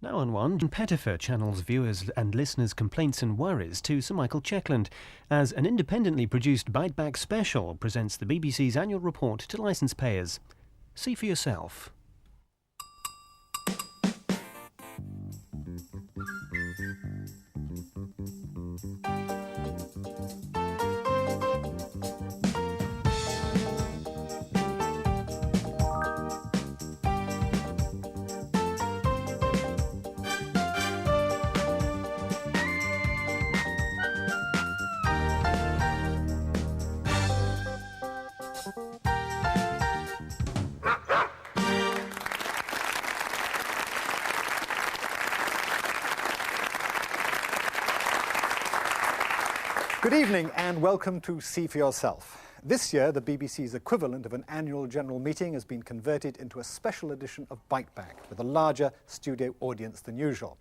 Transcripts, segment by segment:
Now on One, Pettifer channels viewers and listeners' complaints and worries to Sir Michael Checkland as an independently produced Biteback special presents the BBC's annual report to licence payers. See for yourself. Good evening and welcome to See for Yourself. This year, the BBC's equivalent of an annual general meeting has been converted into a special edition of Biteback with a larger studio audience than usual.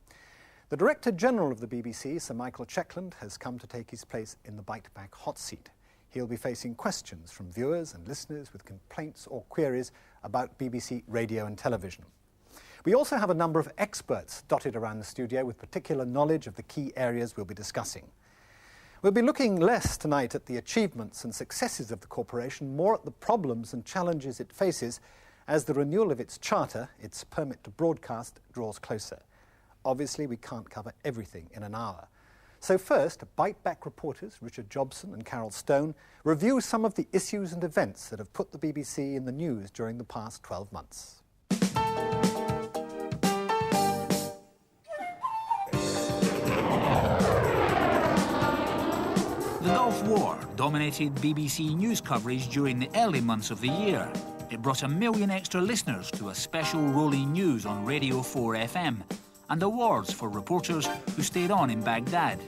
The Director General of the BBC, Sir Michael Checkland, has come to take his place in the Biteback hot seat. He'll be facing questions from viewers and listeners with complaints or queries about BBC radio and television. We also have a number of experts dotted around the studio with particular knowledge of the key areas we'll be discussing. We'll be looking less tonight at the achievements and successes of the corporation, more at the problems and challenges it faces as the renewal of its charter, its permit to broadcast, draws closer. Obviously, we can't cover everything in an hour. So first, Biteback reporters Richard Jobson and Carol Stone review some of the issues and events that have put the BBC in the news during the past 12 months. The Gulf War dominated BBC news coverage during the early months of the year. It brought 1 million extra listeners to a special rolling news on Radio 4 FM and awards for reporters who stayed on in Baghdad.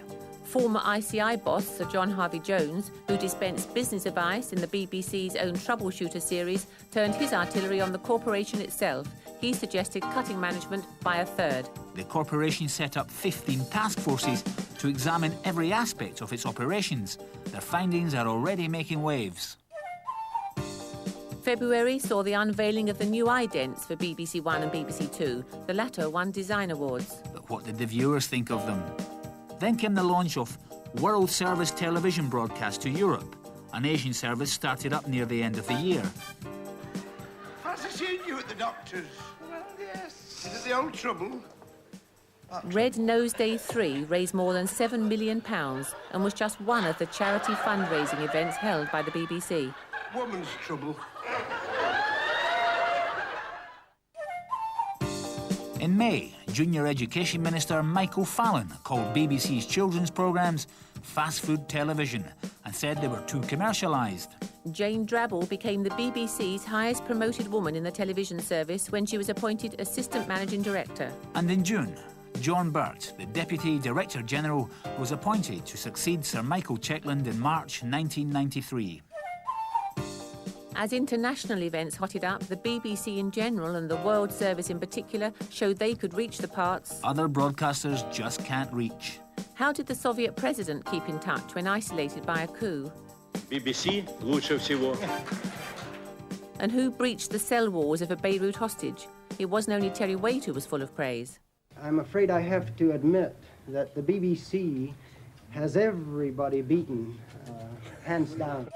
Former ICI boss Sir John Harvey-Jones, who dispensed business advice in the BBC's own Troubleshooter series, turned his artillery on the corporation itself. He suggested cutting management by a third. The corporation set up 15 task forces to examine every aspect of its operations. Their findings are already making waves. February saw the unveiling of the new idents for BBC One and BBC Two. The latter won design awards. But what did the viewers think of them? Then came the launch of World Service television broadcast to Europe. An Asian service started up near the end of the year. Fancy seeing you at the doctor's. Well, yes. Is it the old trouble? Red Nose Day 3 raised more than £7 million and was just one of the charity fundraising events held by the BBC. Woman's trouble. In May, Junior Education Minister Michael Fallon called BBC's children's programmes fast food television and said they were too commercialised. Jane Drabble became the BBC's highest promoted woman in the television service when she was appointed Assistant Managing Director. And in June, John Burt, the Deputy Director General, was appointed to succeed Sir Michael Checkland in March 1993. As international events hotted up, the BBC in general and the World Service in particular showed they could reach the parts other broadcasters just can't reach. How did the Soviet president keep in touch when isolated by a coup? BBC лучше всего. And who breached the cell walls of a Beirut hostage? It wasn't only Terry Waite who was full of praise. I'm afraid I have to admit that the BBC has everybody beaten, hands down.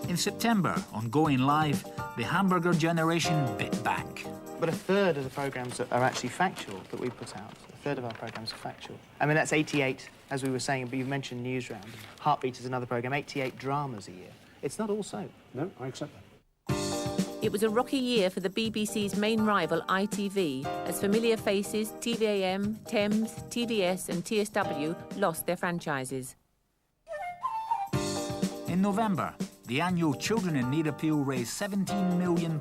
In September, on Going Live, the hamburger generation bit back. But a third of the programmes are actually factual that we put out. A third of our programmes are factual. I mean, that's 88, as we were saying, but you mentioned Newsround. Heartbeat is another programme, 88 dramas a year. It's not all so. No, I accept that. It was a rocky year for the BBC's main rival, ITV, as familiar faces TVAM, Thames, TVS and TSW lost their franchises. In November, the annual Children in Need appeal raised £17 million.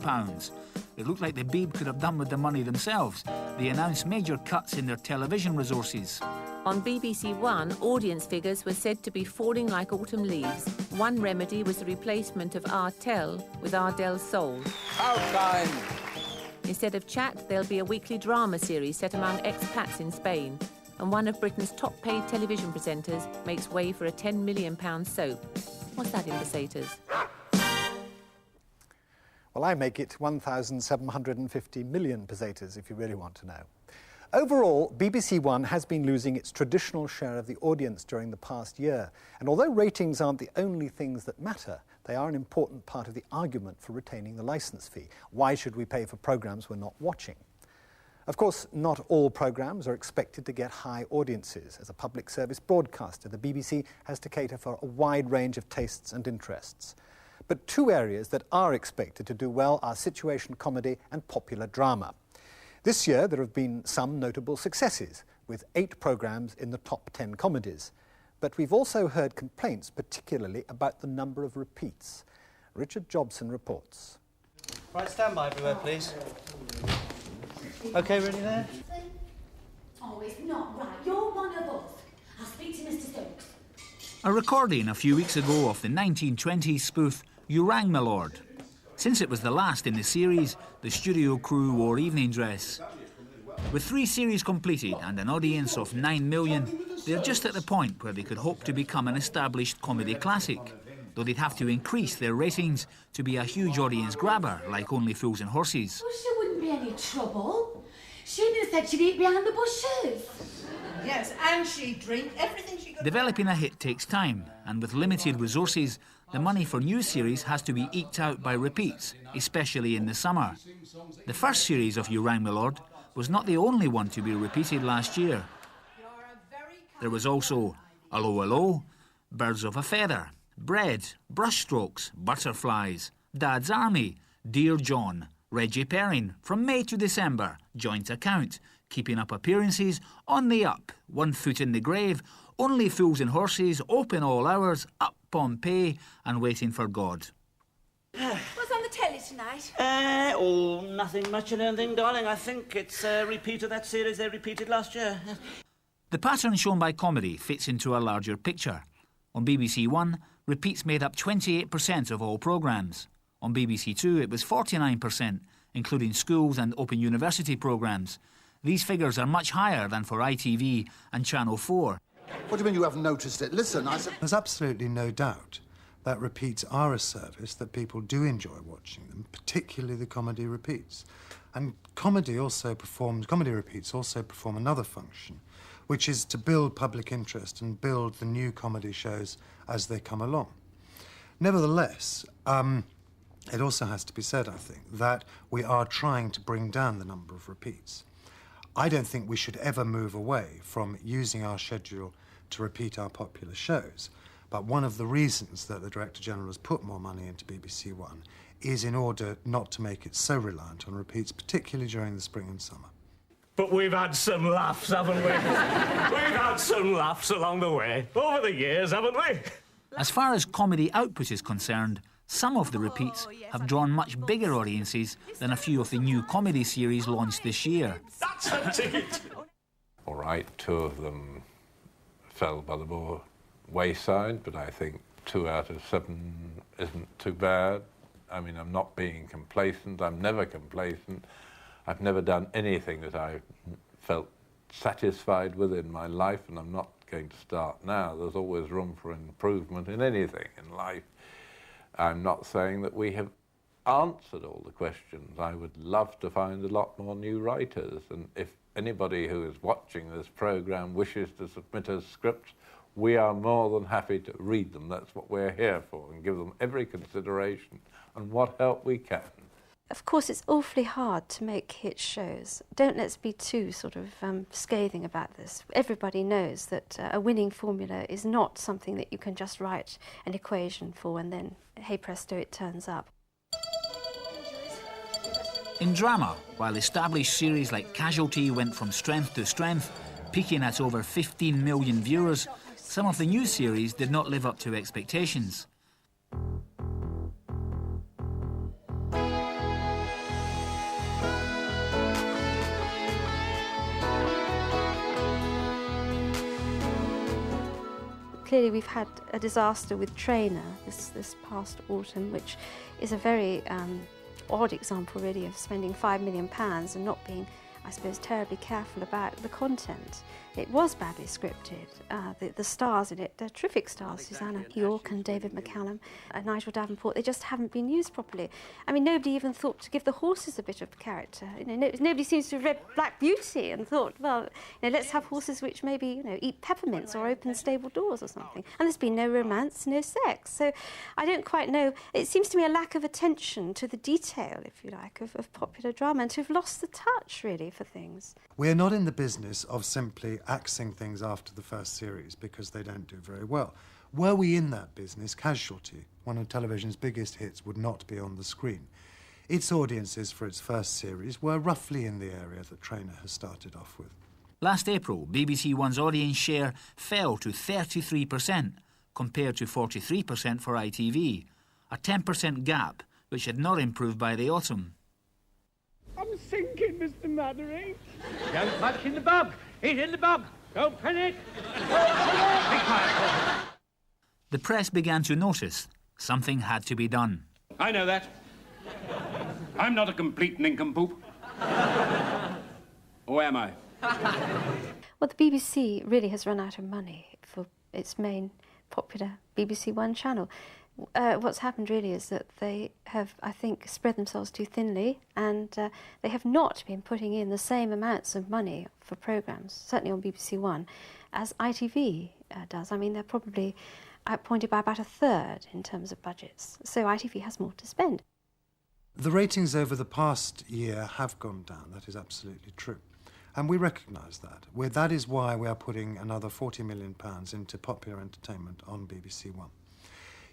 It looked like the Beeb could have done with the money themselves. They announced major cuts in their television resources. On BBC One, audience figures were said to be falling like autumn leaves. One remedy was the replacement of Artel with Ardell Soul. How kind. Instead of chat, there'll be a weekly drama series set among expats in Spain. And one of Britain's top-paid television presenters makes way for a £10 million soap. What's that in Besatas? Well, I make it 1,750 million pesetas, if you really want to know. Overall, BBC One has been losing its traditional share of the audience during the past year. And although ratings aren't the only things that matter, they are an important part of the argument for retaining the licence fee. Why should we pay for programmes we're not watching? Of course, not all programmes are expected to get high audiences. As a public service broadcaster, the BBC has to cater for a wide range of tastes and interests. But two areas that are expected to do well are situation comedy and popular drama. This year, there have been some notable successes, with 8 programmes in the top 10 comedies. But we've also heard complaints, particularly about the number of repeats. Richard Jobson reports. Right, stand by everywhere, please. OK, ready there? Oh, it's not right. You're one of us. I'll speak to Mr. Stokes. A recording a few weeks ago of the 1920s spoof You Rang My Lord. Since it was the last in the series, the studio crew wore evening dress. With 3 series completed and an audience of 9 million, they're just at the point where they could hope to become an established comedy classic, though they'd have to increase their ratings to be a huge audience grabber like Only Fools and Horses. Well, she wouldn't be any trouble. She'd have said she'd eat behind the bushes. Yes, and she'd drink everything she could. Developing a hit takes time, and with limited resources, the money for new series has to be eked out by repeats, especially in the summer. The first series of You Rang My Lord was not the only one to be repeated last year. There was also Allo Allo, Birds of a Feather, Bread, Brushstrokes, Butterflies, Dad's Army, Dear John, Reggie Perrin, From May to December, Joint Account, Keeping Up Appearances, On the Up, One Foot in the Grave, Only Fools and Horses, Open All Hours, Up Pompeii, and Waiting for God. What's on the telly tonight? Nothing much, I don't think, darling. I think it's a repeat of that series they repeated last year. The pattern shown by comedy fits into a larger picture. On BBC One, repeats made up 28% of all programmes. On BBC Two, it was 49%, including schools and Open University programmes. These figures are much higher than for ITV and Channel 4. What do you mean you haven't noticed it? Listen, I said... There's absolutely no doubt that repeats are a service that people do enjoy watching them, particularly the comedy repeats. And comedy repeats also perform another function, which is to build public interest and build the new comedy shows as they come along. Nevertheless, it also has to be said, I think, that we are trying to bring down the number of repeats. I don't think we should ever move away from using our schedule to repeat our popular shows. But one of the reasons that the Director General has put more money into BBC One is in order not to make it so reliant on repeats, particularly during the spring and summer. But we've had some laughs, haven't we? We've had some laughs along the way, over the years, haven't we? As far as comedy output is concerned, some of the repeats have drawn much bigger audiences than a few of the new comedy series launched this year. That's a ticket! All right, 2 of them fell by the wayside, but I think 2 out of 7 isn't too bad. I mean, I'm not being complacent. I'm never complacent. I've never done anything that I felt satisfied with in my life, and I'm not going to start now. There's always room for improvement in anything in life. I'm not saying that we have answered all the questions. I would love to find a lot more new writers, and if anybody who is watching this programme wishes to submit us scripts, we are more than happy to read them. That's what we're here for, and give them every consideration and what help we can. Of course, it's awfully hard to make hit shows. Don't let's be too sort of scathing about this. Everybody knows that a winning formula is not something that you can just write an equation for and then, hey presto, it turns up. In drama, while established series like Casualty went from strength to strength, peaking at over 15 million viewers, some of the new series did not live up to expectations. Clearly we've had a disaster with Trainer this past autumn, which is a very odd example really of spending £5 million and not being I suppose, terribly careful about the content. It was badly scripted. The stars in it, they're terrific stars, Susanna York and David McCallum and Nigel Davenport, they just haven't been used properly. I mean, nobody even thought to give the horses a bit of character. You know, nobody seems to have read Black Beauty and thought, well, you know, let's have horses which maybe, you know, eat peppermints or open stable doors or something. And there's been no romance, no sex. So I don't quite know. It seems to me a lack of attention to the detail, if you like, of popular drama, and to have lost the touch, really, for things. We're not in the business of simply axing things after the first series because they don't do very well. Were we in that business, Casualty, one of television's biggest hits, would not be on the screen. Its audiences for its first series were roughly in the area that Trainer has started off with. Last April, BBC One's audience share fell to 33%, compared to 43% for ITV, a 10% gap which had not improved by the autumn. I'm sinking, Mr. Mannering. Don't much in the bog. He's in the bog. Don't panic. Be quiet. The press began to notice something had to be done. I know that. I'm not a complete nincompoop. Or am I? Well, the BBC really has run out of money for its main popular BBC One channel. What's happened really is that they have, I think, spread themselves too thinly, and they have not been putting in the same amounts of money for programmes, certainly on BBC One, as ITV does. I mean, they're probably outpointed by about a third in terms of budgets, so ITV has more to spend. The ratings over the past year have gone down, that is absolutely true. And we recognise that. That is why we are putting another £40 million into popular entertainment on BBC One.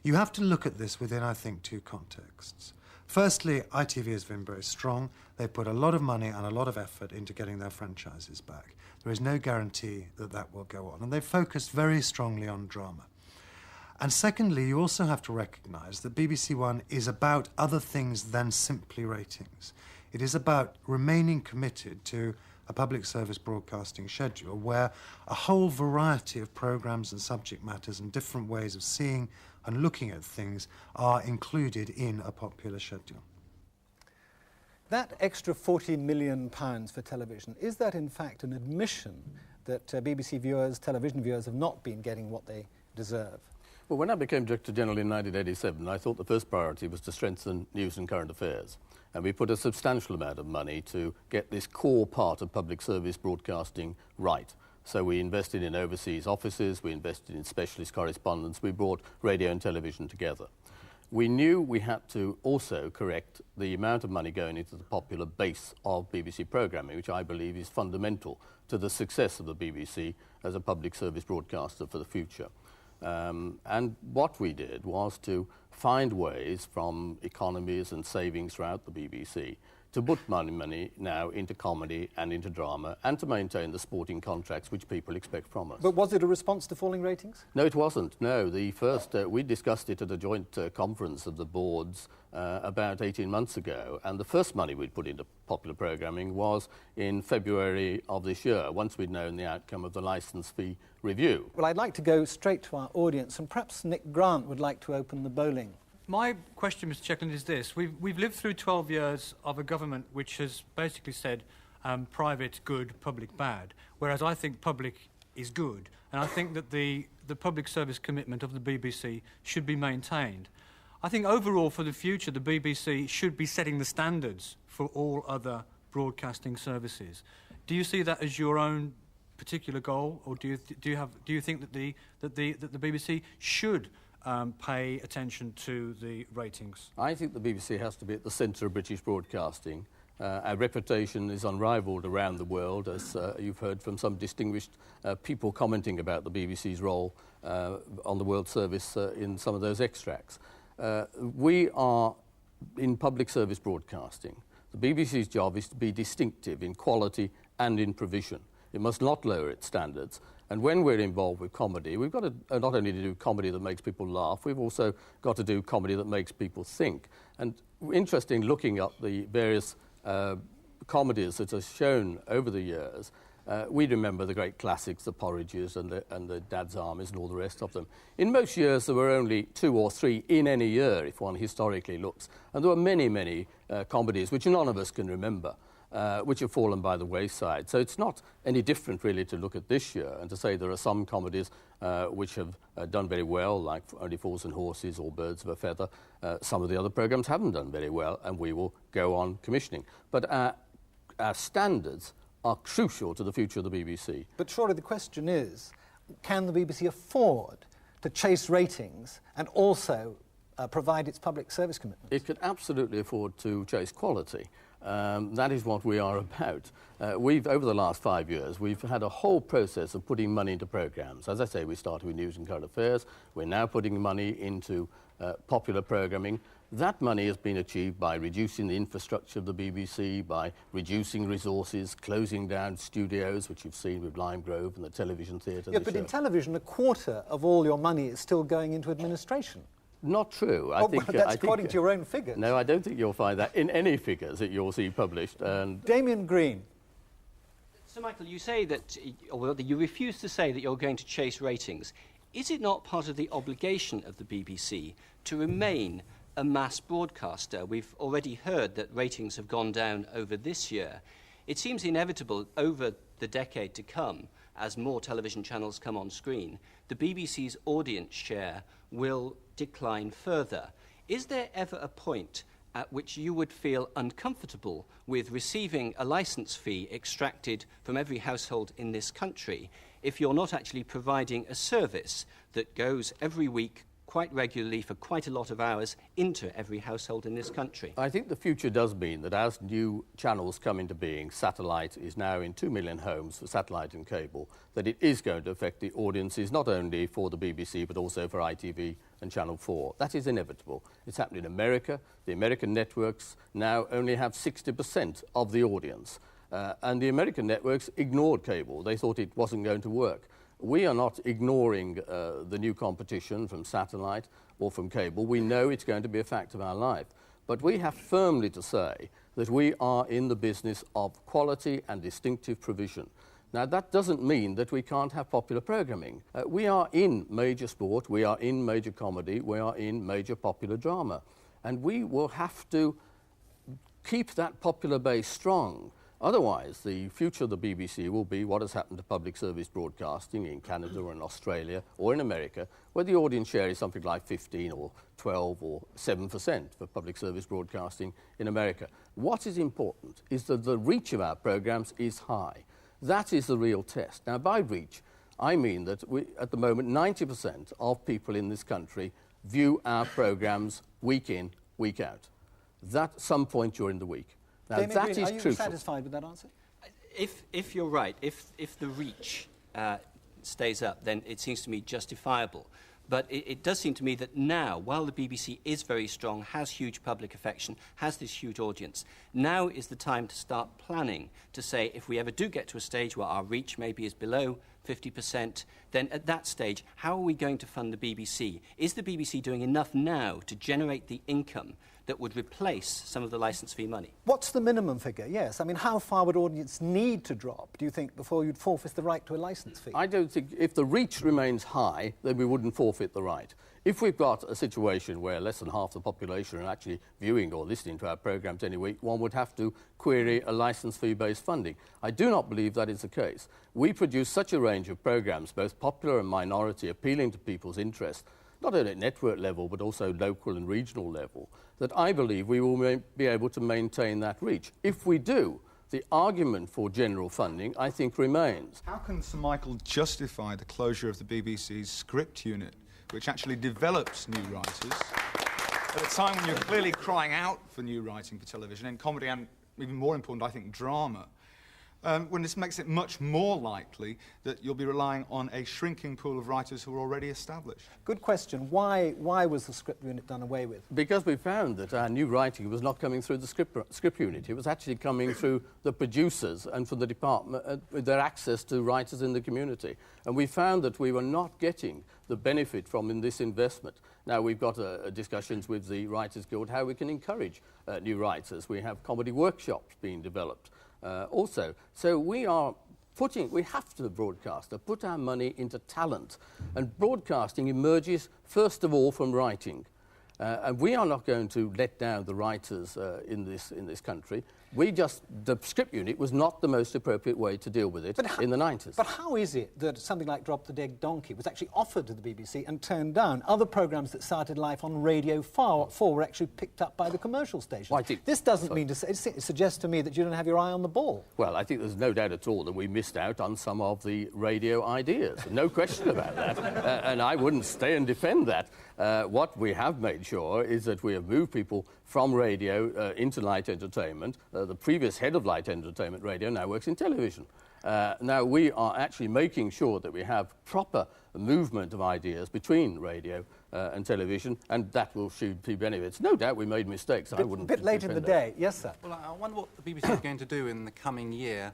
You have to look at this within, I think, two contexts. Firstly, ITV has been very strong. They've put a lot of money and a lot of effort into getting their franchises back. There is no guarantee that that will go on. And they've focused very strongly on drama. And secondly, you also have to recognise that BBC One is about other things than simply ratings. It is about remaining committed to a public service broadcasting schedule where a whole variety of programmes and subject matters and different ways of seeing and looking at things are included in a popular schedule. That extra £40 million for television, is that in fact an admission that BBC viewers, television viewers, have not been getting what they deserve? Well, when I became Director General in 1987, I thought the first priority was to strengthen news and current affairs. And we put a substantial amount of money to get this core part of public service broadcasting right. So we invested in overseas offices, we invested in specialist correspondence, we brought radio and television together. We knew we had to also correct the amount of money going into the popular base of BBC programming, which I believe is fundamental to the success of the BBC as a public service broadcaster for the future. And what we did was to find ways from economies and savings throughout the BBC to put money now into comedy and into drama and to maintain the sporting contracts which people expect from us. But was it a response to falling ratings? No, it wasn't. No, the first, we discussed it at a joint conference of the boards about 18 months ago, and the first money we'd put into popular programming was in February of this year, once we'd known the outcome of the licence fee review. Well, I'd like to go straight to our audience, and perhaps Nick Grant would like to open the bowling. My question, Mr. Checkland, is this. We've lived through 12 years of a government which has basically said private good, public bad, whereas I think public is good, and I think that the public service commitment of the BBC should be maintained. I think overall for the future the BBC should be setting the standards for all other broadcasting services. Do you see that as your own particular goal, or do you think that the BBC should pay attention to the ratings? I think the BBC has to be at the centre of British broadcasting. Our reputation is unrivalled around the world, as you've heard from some distinguished people commenting about the BBC's role on the World Service in some of those extracts. We are in public service broadcasting. The BBC's job is to be distinctive in quality and in provision. It must not lower its standards. And when we're involved with comedy, we've got to not only to do comedy that makes people laugh, we've also got to do comedy that makes people think. And interesting, looking up the various comedies that are shown over the years, we remember the great classics, the Porridges and the Dad's Armies and all the rest of them. In most years, there were only 2 or 3 in any year, if one historically looks. And there were many, many comedies which none of us can remember. which have fallen by the wayside. So it's not any different, really, to look at this year and to say there are some comedies which have done very well, like Only Fools and Horses or Birds of a Feather. Some of the other programmes haven't done very well, and we will go on commissioning. But our standards are crucial to the future of the BBC. But surely the question is, can the BBC afford to chase ratings and also provide its public service commitments? It could absolutely afford to chase quality. That is what we are about. Over the last 5 years, we've had a whole process of putting money into programmes. As I say, we started with news and current affairs. We're now putting money into popular programming. That money has been achieved by reducing the infrastructure of the BBC, by reducing resources, closing down studios, which you've seen with Lime Grove and the television theatre. Yeah, but in television, a quarter of all your money is still going into administration. Not true. That's according to your own figures. No, I don't think you'll find that in any figures that you'll see published. And Damien Green. So, Michael, you say that, or you refuse to say that you're going to chase ratings. Is it not part of the obligation of the BBC to remain a mass broadcaster? We've already heard that ratings have gone down over this year. It seems inevitable over the decade to come, as more television channels come on screen, the BBC's audience share will decline further. Is there ever a point at which you would feel uncomfortable with receiving a licence fee extracted from every household in this country if you're not actually providing a service that goes every week quite regularly for quite a lot of hours into every household in this country? I think the future does mean that as new channels come into being, satellite is now in 2 million homes for satellite and cable, that it is going to affect the audiences not only for the BBC but also for ITV and Channel 4. That is inevitable. It's happened in America. The American networks now only have 60% of the audience. And the American networks ignored cable. They thought it wasn't going to work. We are not ignoring the new competition from satellite or from cable. We know it's going to be a fact of our life. But we have firmly to say that we are in the business of quality and distinctive provision. Now, that doesn't mean that we can't have popular programming. We are in major sport, we are in major comedy, we are in major popular drama. And we will have to keep that popular base strong. Otherwise, the future of the BBC will be what has happened to public service broadcasting in Canada or in Australia or in America, where the audience share is something like 15 or 12 or 7% for public service broadcasting in America. What is important is that the reach of our programmes is high. That is the real test. Now, by reach, I mean that at the moment, 90% of people in this country view our programmes week in, week out. That some point during the week. Now, Damien that Green, is are you crucial. satisfied with that answer? If you're right, if the reach stays up, then it seems to me justifiable. But it does seem to me that now, while the BBC is very strong, has huge public affection, has this huge audience, now is the time to start planning to say if we ever do get to a stage where our reach maybe is below 50%, then at that stage, how are we going to fund the BBC? Is the BBC doing enough now to generate the income that would replace some of the licence fee money? What's the minimum figure? Yes. I mean, how far would audience need to drop, do you think, before you'd forfeit the right to a licence fee? I don't think, if the reach remains high, then we wouldn't forfeit the right. If we've got a situation where less than half the population are actually viewing or listening to our programmes any week, one would have to query a licence fee-based funding. I do not believe that is the case. We produce such a range of programmes, both popular and minority, appealing to people's interest, not only at network level but also local and regional level, that I believe we will be able to maintain that reach. If we do, the argument for general funding, I think, remains. How can Sir Michael justify the closure of the BBC's script unit, which actually develops new writers, at a time when you're clearly crying out for new writing for television, in comedy and, even more important, I think, drama, when this makes it much more likely that you'll be relying on a shrinking pool of writers who are already established? Good question. Why was the script unit done away with? Because we found that our new writing was not coming through the script unit. It was actually coming through the producers and from the department, with their access to writers in the community. And we found that we were not getting the benefit from this investment. Now, we've got discussions with the Writers Guild how we can encourage new writers. We have comedy workshops being developed. Also, so we have to, the broadcaster, put our money into talent. And broadcasting emerges, first of all, from writing. And we are not going to let down the writers in this country. the script unit was not the most appropriate way to deal with it in the 90s. But how is it that something like Drop the Dead Donkey was actually offered to the BBC and turned down? Other programmes that started life on Radio 4 were actually picked up by the commercial stations. Well, this doesn't mean to say, it suggests to me that you don't have your eye on the ball. Well, I think there's no doubt at all that we missed out on some of the radio ideas. No question about that. And I wouldn't stay and defend that. What we have made sure is that we have moved people from radio into light entertainment. The previous head of light entertainment radio now works in television. Now, we are actually making sure that we have proper movement of ideas between radio and television, and that will shoot benefits. No doubt we made mistakes. I wouldn't. A bit late in the day. Yes, sir. Well, I wonder what the BBC is going to do in the coming year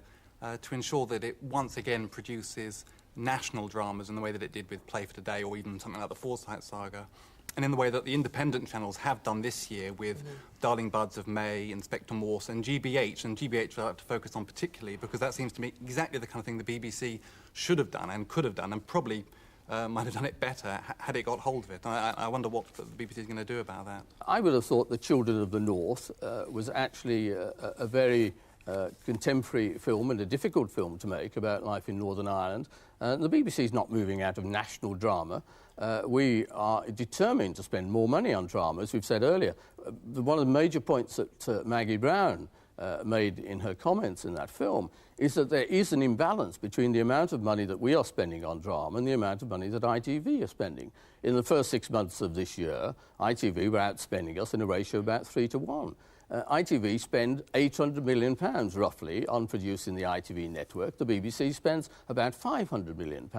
to ensure that it once again produces national dramas in the way that it did with Play for Today or even something like the Forsyte Saga, and in the way that the independent channels have done this year with Darling Buds of May, Inspector Morse and GBH I'd like to focus on particularly because that seems to me exactly the kind of thing the BBC should have done and could have done and probably might have done it better had it got hold of it. I wonder what the BBC is going to do about that. I would have thought The Children of the North was actually a very contemporary film and a difficult film to make about life in Northern Ireland. The BBC is not moving out of national drama. We are determined to spend more money on drama, as we've said earlier. One of the major points that Maggie Brown made in her comments in that film is that there is an imbalance between the amount of money that we are spending on drama and the amount of money that ITV are spending. In the first 6 months of this year, ITV were outspending us in a ratio of about 3 to 1. ITV spend £800 million, roughly, on producing the ITV network. The BBC spends about £500 million.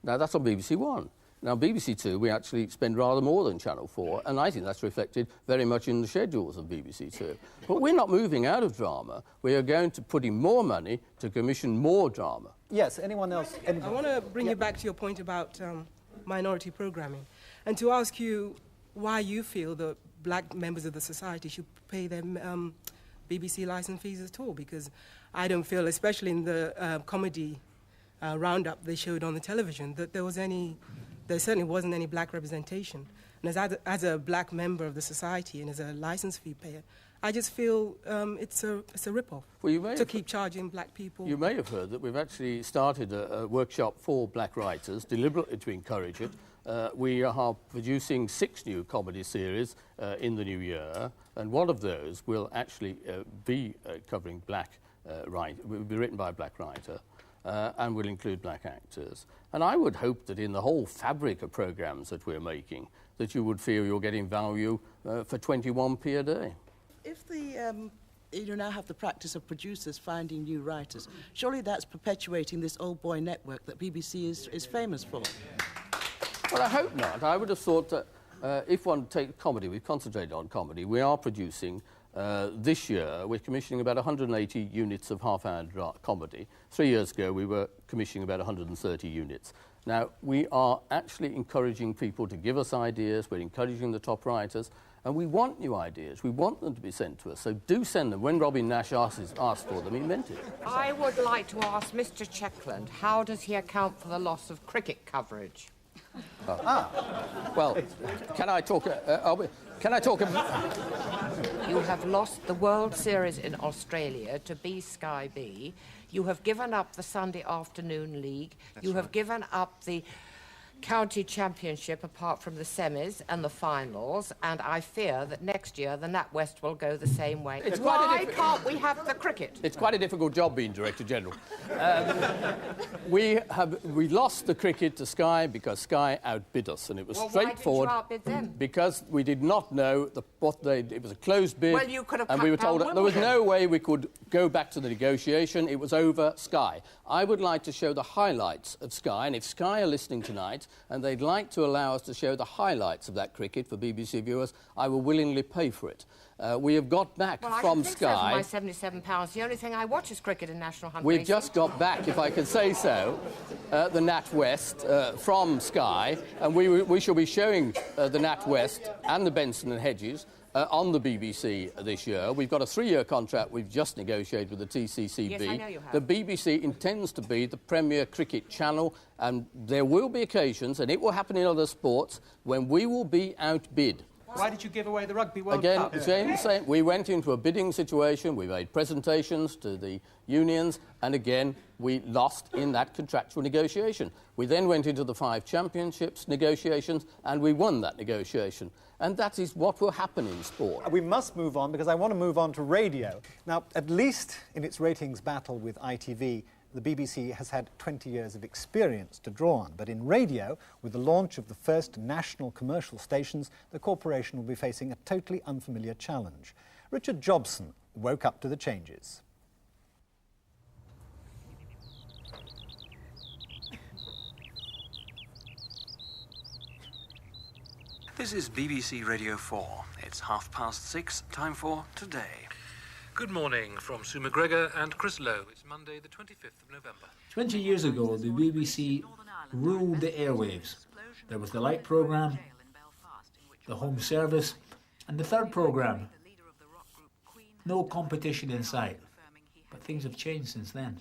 Now, that's on BBC One. Now, BBC Two, we actually spend rather more than Channel 4, and I think that's reflected very much in the schedules of BBC Two. But we're not moving out of drama. We are going to put in more money to commission more drama. Yes, anyone else? I want to bring you back to your point about minority programming, and to ask you why you feel that black members of the society should pay their BBC license fees at all, because I don't feel, especially in the comedy roundup they showed on the television, that there certainly wasn't any black representation. And as a black member of the society and as a license fee payer, I just feel it's a rip-off to keep charging black people. You may have heard that we've actually started a workshop for black writers, deliberately to encourage it. We are producing 6 new comedy series in the new year, and one of those will actually be covering will be written by a black writer, and will include black actors. And I would hope that in the whole fabric of programmes that we're making, that you would feel you're getting value for 21p a day. If you now have the practice of producers finding new writers, surely that's perpetuating this old boy network that BBC is famous for. Well, I hope not. I would have thought that if one takes comedy, we've concentrated on comedy, we are producing, this year, we're commissioning about 180 units of half-hour comedy. 3 years ago, we were commissioning about 130 units. Now, we are actually encouraging people to give us ideas, we're encouraging the top writers, and we want new ideas. We want them to be sent to us, so do send them. When Robin Nash asked for them, he meant it. I would like to ask Mr. Checkland, how does he account for the loss of cricket coverage? Well, can I talk? You have lost the World Series in Australia to Sky B. You have given up the Sunday afternoon league. You have given up the county championship apart from the semis and the finals, and I fear that next year the NatWest will go the same way. Why can't we have the cricket? It's quite a difficult job being Director General. We lost the cricket to Sky because Sky outbid us, and it was straightforward. Why did you outbid them? Because we did not know it was a closed bid. Well, you could have and we were told that there was no way we could go back to the negotiation. It was over Sky. I would like to show the highlights of Sky, and if Sky are listening tonight and they'd like to allow us to show the highlights of that cricket for BBC viewers, I will willingly pay for it. We have got back from Sky. Well, I think so for my £77. The only thing I watch is cricket and National Hunt We've racing. just got back, if I can say so, the NatWest from Sky, and we shall be showing the NatWest and the Benson and Hedges on the BBC this year. We've got a 3-year contract we've just negotiated with the TCCB. Yes, I know you have. The BBC intends to be the premier cricket channel, and there will be occasions, and it will happen in other sports, when we will be outbid. Why did you give away the Rugby World Again, Cup? same. We went into a bidding situation, we made presentations to the unions, and again, we lost in that contractual negotiation. We then went into the 5 championships negotiations, and we won that negotiation. And that is what will happen in sport. We must move on, because I want to move on to radio. Now, at least in its ratings battle with ITV, the BBC has had 20 years of experience to draw on. But in radio, with the launch of the first national commercial stations, the corporation will be facing a totally unfamiliar challenge. Richard Jobson woke up to the changes. This is BBC Radio 4. It's 6:30, time for Today. Good morning from Sue McGregor and Chris Lowe. It's Monday, the 25th of November. 20 years ago, the BBC ruled the airwaves. There was the Light programme, the Home Service, and the third programme. No competition in sight. But things have changed since then.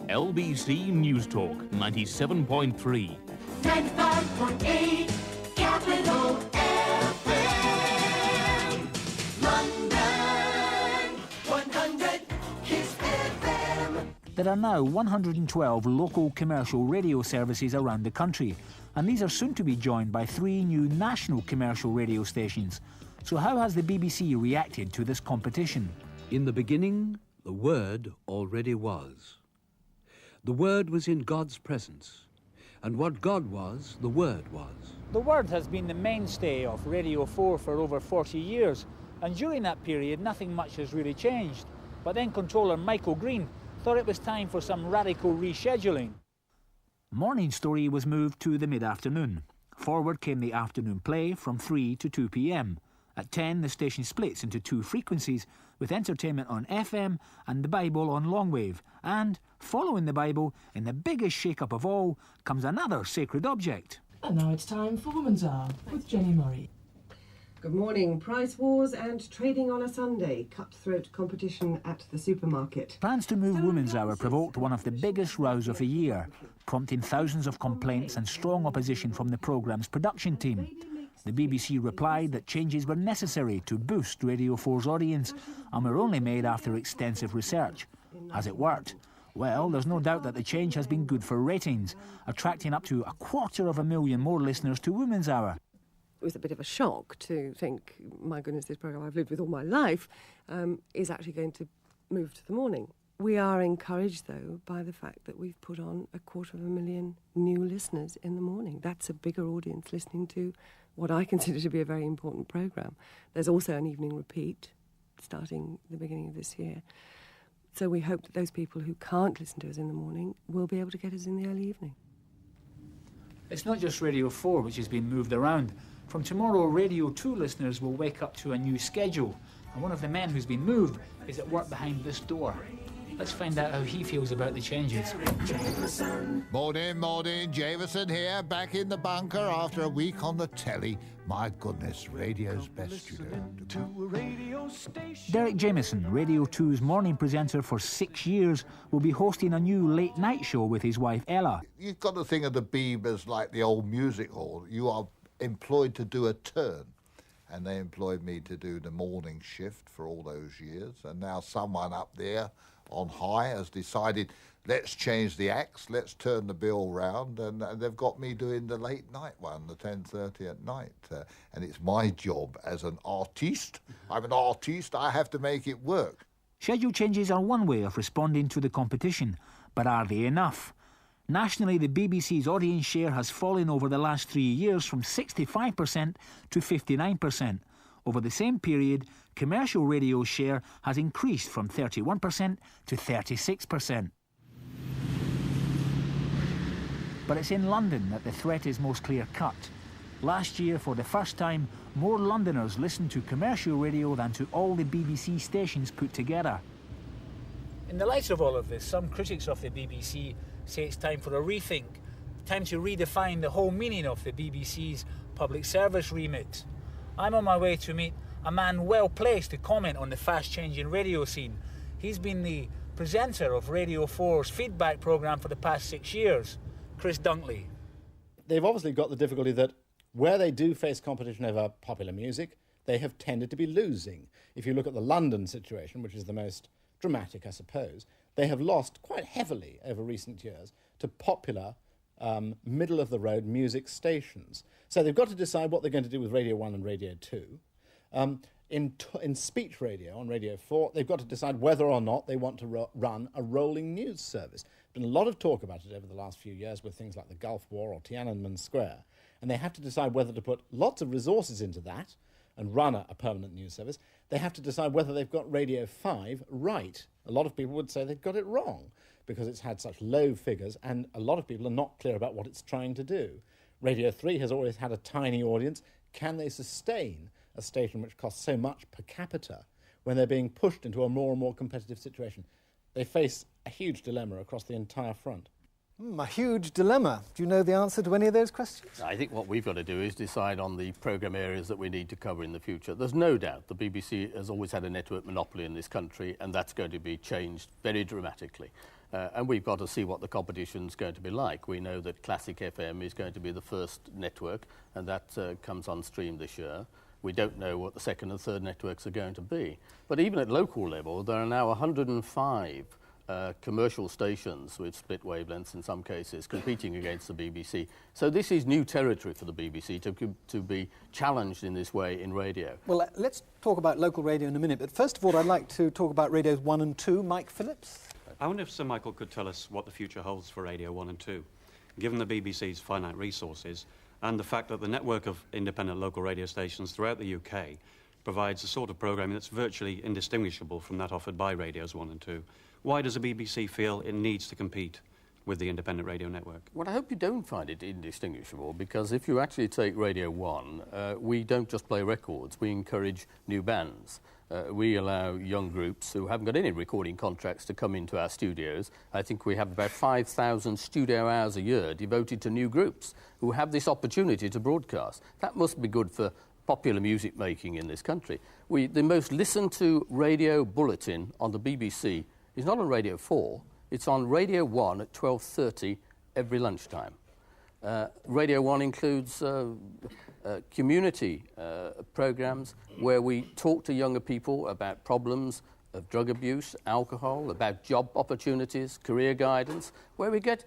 LBC News Talk 97.3. 95.8 Capital FM. London 100 Kiss FM. There are now 112 local commercial radio services around the country, and these are soon to be joined by 3 new national commercial radio stations. So how has the BBC reacted to this competition? In the beginning, the Word already was. The Word was in God's presence, and what God was, the Word was. The Word has been the mainstay of Radio 4 for over 40 years, and during that period nothing much has really changed. But then controller Michael Green thought it was time for some radical rescheduling. Morning Story was moved to the mid-afternoon. Forward came the afternoon play from 3 to 2 p.m. At 10, the station splits into 2 frequencies, with entertainment on FM and the Bible on longwave. And, following the Bible, in the biggest shake-up of all, comes another sacred object. And now it's time for Woman's Hour with Jenny Murray. Good morning. Price wars and trading on a Sunday. Cutthroat competition at the supermarket. Plans to move Women's Hour provoked one of the biggest rows of the year, prompting thousands of complaints and strong opposition from the programme's production team. The BBC replied that changes were necessary to boost Radio 4's audience and were only made after extensive research. Has it worked? Well, there's no doubt that the change has been good for ratings, attracting up to 250,000 more listeners to Women's Hour. It was a bit of a shock to think, my goodness, this programme I've lived with all my life is actually going to move to the morning. We are encouraged, though, by the fact that we've put on 250,000 new listeners in the morning. That's a bigger audience listening to what I consider to be a very important programme. There's also an evening repeat starting the beginning of this year. So we hope that those people who can't listen to us in the morning will be able to get us in the early evening. It's not just Radio 4 which has been moved around. From tomorrow, Radio 2 listeners will wake up to a new schedule. And one of the men who's been moved is at work behind this door. Let's find out how he feels about the changes. Morning, Jameson here, back in the bunker after a week on the telly. My goodness, radio's best studio. Derek Jameson, Radio 2's morning presenter for 6 years, will be hosting a new late-night show with his wife Ella. You've got to think of the Beeb as like the old music hall. You are employed to do a turn. And they employed me to do the morning shift for all those years. And now someone up there on high has decided, let's change the acts, let's turn the bill round, and they've got me doing the late night one, the 10:30 at night. And it's my job as an artiste. I'm an artiste, I have to make it work. Schedule changes are one way of responding to the competition, but are they enough? Nationally, the BBC's audience share has fallen over the last 3 years from 65% to 59%. Over the same period, commercial radio's share has increased from 31% to 36%. But it's in London that the threat is most clear-cut. Last year, for the first time, more Londoners listened to commercial radio than to all the BBC stations put together. In the light of all of this, some critics of the BBC say it's time for a rethink, time to redefine the whole meaning of the BBC's public service remit. I'm on my way to meet a man well placed to comment on the fast-changing radio scene. He's been the presenter of Radio 4's feedback programme for the past 6 years, Chris Dunkley. they've obviously got the difficulty that where they do face competition over popular music, they have tended to be losing. If you look at the London situation, which is the most dramatic, I suppose, they have lost quite heavily over recent years to popular, middle-of-the-road music stations. So they've got to decide what they're going to do with Radio 1 and Radio 2. In speech radio, on Radio 4, they've got to decide whether or not they want to run a rolling news service. There's been a lot of talk about it over the last few years with things like the Gulf War or Tiananmen Square. And they have to decide whether to put lots of resources into that and run a permanent news service. They have to decide whether they've got Radio 5 right. A lot of people would say they've got it wrong because it's had such low figures, and a lot of people are not clear about what it's trying to do. Radio 3 has always had a tiny audience. Can they sustain a station which costs so much per capita when they're being pushed into a more and more competitive situation? They face a huge dilemma across the entire front. A huge dilemma. Do you know the answer to any of those questions? I think what we've got to do is decide on the programme areas that we need to cover in the future. There's no doubt the BBC has always had a network monopoly in this country, and that's going to be changed very dramatically. And we've got to see what the competition's going to be like. We know that Classic FM is going to be the first network, and that comes on stream this year. We don't know what the second and third networks are going to be. But even at local level, there are now 105 commercial stations with split wavelengths in some cases competing against the BBC. So this is new territory for the BBC to be challenged in this way in radio. Well, let's talk about local radio in a minute, but first of all I'd like to talk about radios 1 and 2. Mike Phillips? I wonder if Sir Michael could tell us what the future holds for Radio 1 and 2, given the BBC's finite resources and the fact that the network of independent local radio stations throughout the UK provides a sort of programming that's virtually indistinguishable from that offered by Radios 1 and 2. Why does the BBC feel it needs to compete with the independent radio network? Well, I hope you don't find it indistinguishable, because if you actually take Radio 1, we don't just play records, we encourage new bands. We allow young groups who haven't got any recording contracts to come into our studios. I think we have about 5,000 studio hours a year devoted to new groups who have this opportunity to broadcast. That must be good for popular music making in this country. The most listened to radio bulletin on the BBC is not on Radio 4, it's on Radio 1 at 12:30 every lunchtime. Radio 1 includes community programmes where we talk to younger people about problems of drug abuse, alcohol, about job opportunities, career guidance, where we get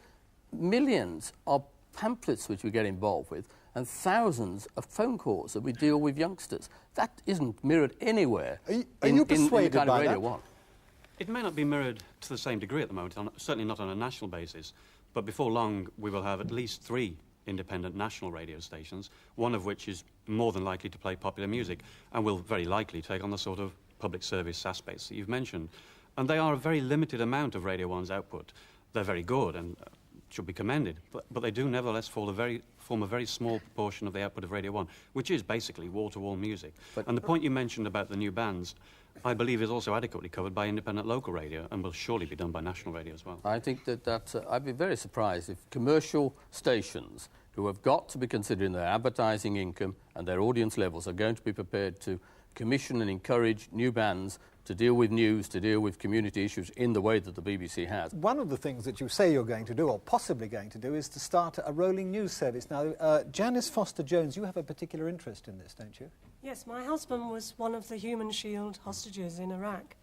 millions of pamphlets which we get involved with and thousands of phone calls that we deal with youngsters. That isn't mirrored anywhere are you persuaded in the kind by of Radio that? 1. It may not be mirrored to the same degree at the moment, certainly not on a national basis, but before long we will have at least 3 independent national radio stations, one of which is more than likely to play popular music and will very likely take on the sort of public service aspects that you've mentioned. And they are a very limited amount of Radio 1's output. They're very good and should be commended, but they do nevertheless form a very small proportion of the output of Radio 1, which is basically wall-to-wall music. And the point you mentioned about the new bands, I believe, is also adequately covered by independent local radio and will surely be done by national radio as well. I think that I'd be very surprised if commercial stations who have got to be considering their advertising income and their audience levels are going to be prepared to commission and encourage new bands to deal with news, to deal with community issues in the way that the BBC has. One of the things that you say you're going to do, or possibly going to do, is to start a rolling news service. Now, Janice Foster-Jones, you have a particular interest in this, don't you? Yes, my husband was one of the Human Shield hostages in Iraq,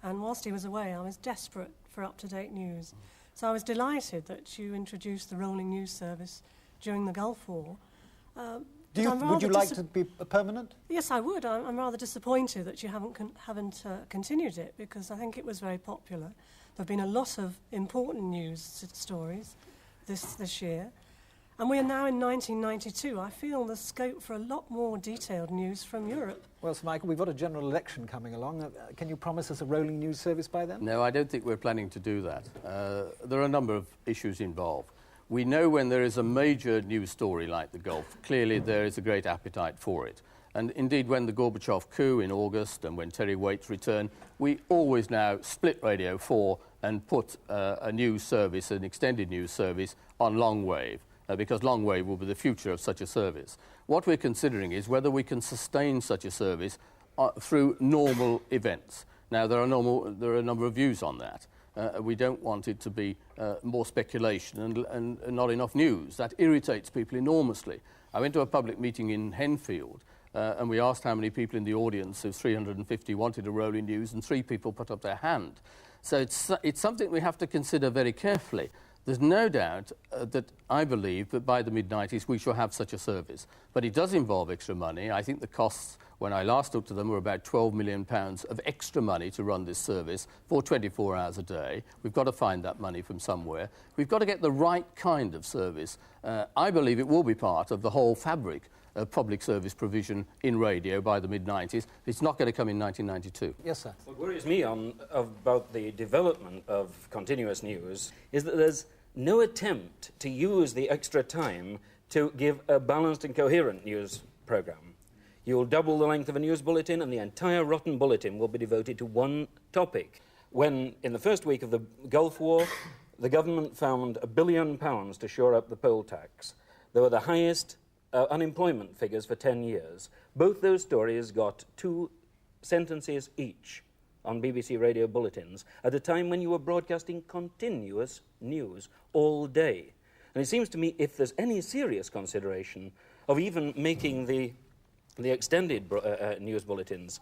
and whilst he was away, I was desperate for up-to-date news. So I was delighted that you introduced the rolling news service during the Gulf War. Would you like to be permanent? Yes, I would. I'm rather disappointed that you haven't continued it, because I think it was very popular. There have been a lot of important news stories this year. And we are now in 1992. I feel there's scope for a lot more detailed news from Europe. Well, Sir Michael, we've got a general election coming along. Can you promise us a rolling news service by then? No, I don't think we're planning to do that. There are a number of issues involved. We know when there is a major news story like the Gulf, clearly there is a great appetite for it. And indeed, when the Gorbachev coup in August and when Terry Waits returned, we always now split Radio 4 and put a news service, an extended news service, on long wave, because long wave will be the future of such a service. What we're considering is whether we can sustain such a service through normal events. Now, there are a number of views on that. We don't want it to be more speculation and not enough news. That irritates people enormously. I went to a public meeting in Henfield, and we asked how many people in the audience, of 350, wanted a rolling news, and 3 people put up their hand. So it's something we have to consider very carefully. There's no doubt that I believe that by the mid-90s we shall have such a service. But it does involve extra money. I think the costs, when I last looked at them, were about £12 million of extra money to run this service for 24 hours a day. We've got to find that money from somewhere. We've got to get the right kind of service. I believe it will be part of the whole fabric of public service provision in radio by the mid-90s. It's not going to come in 1992. Yes, sir. What worries me about the development of continuous news is that there's no attempt to use the extra time to give a balanced and coherent news programme. You'll double the length of a news bulletin and the entire rotten bulletin will be devoted to one topic. When, in the first week of the Gulf War, the government found £1 billion to shore up the poll tax, there were the highest unemployment figures for 10 years. Both those stories got 2 sentences each on BBC radio bulletins at a time when you were broadcasting continuous news all day. And it seems to me if there's any serious consideration of even making the extended news bulletins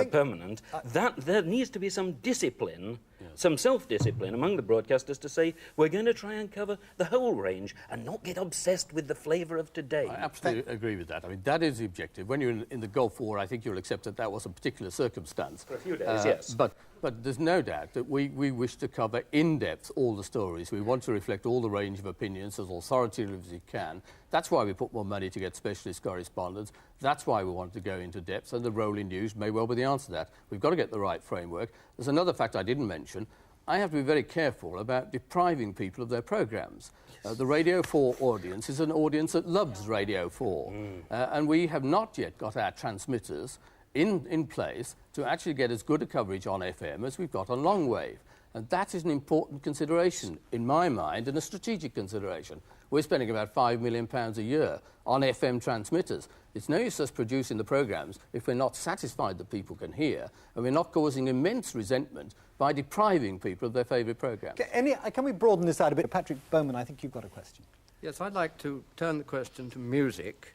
permanent, that there needs to be some discipline, some self-discipline among the broadcasters to say, we're going to try and cover the whole range and not get obsessed with the flavour of today. I absolutely agree with that. I mean, that is the objective. When you're in the Gulf War, I think you'll accept that that was a particular circumstance. For a few days, yes. But there's no doubt that we wish to cover in depth all the stories. We want to reflect all the range of opinions as authoritatively as we can. That's why we put more money to get specialist correspondents. That's why we want to go into depth, and the rolling news may well be the answer to that. We've got to get the right framework. There's another fact I didn't mention. I have to be very careful about depriving people of their programmes. The Radio 4 audience is an audience that loves Radio 4, and we have not yet got our transmitters in place to actually get as good a coverage on FM as we've got on long wave. And that is an important consideration, in my mind, and a strategic consideration. We're spending about £5 million a year on FM transmitters. It's no use us producing the programmes if we're not satisfied that people can hear, and we're not causing immense resentment by depriving people of their favourite programme. Can we broaden this out a bit? Patrick Bowman, I think you've got a question. Yes, I'd like to turn the question to music.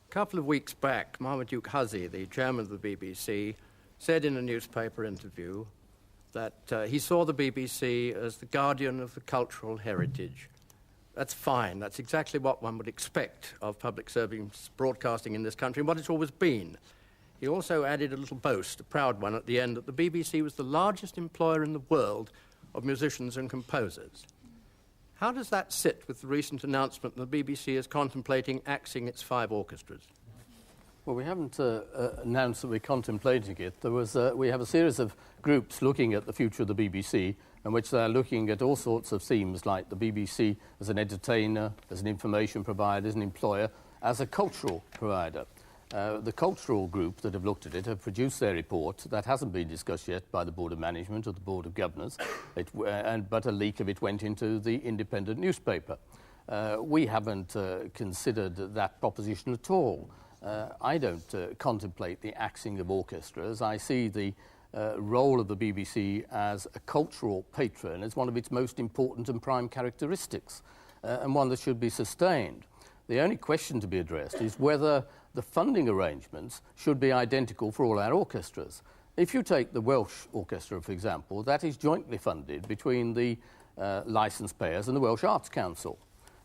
A couple of weeks back, Marmaduke Hussey, the chairman of the BBC, said in a newspaper interview that he saw the BBC as the guardian of the cultural heritage. That's fine. That's exactly what one would expect of public service broadcasting in this country and what it's always been. He also added a little boast, a proud one at the end, that the BBC was the largest employer in the world of musicians and composers. How does that sit with the recent announcement that the BBC is contemplating axing its 5 orchestras? Well, we haven't announced that we're contemplating it. We have a series of groups looking at the future of the BBC, in which they're looking at all sorts of themes, like the BBC as an entertainer, as an information provider, as an employer, as a cultural provider. The cultural group that have looked at it have produced their report. That hasn't been discussed yet by the Board of Management or the Board of Governors, but a leak of it went into the independent newspaper. We haven't considered that proposition at all. I don't contemplate the axing of orchestras. I see the role of the BBC as a cultural patron as one of its most important and prime characteristics, and one that should be sustained. The only question to be addressed is whether the funding arrangements should be identical for all our orchestras. If you take the Welsh Orchestra, for example, that is jointly funded between the licence payers and the Welsh Arts Council.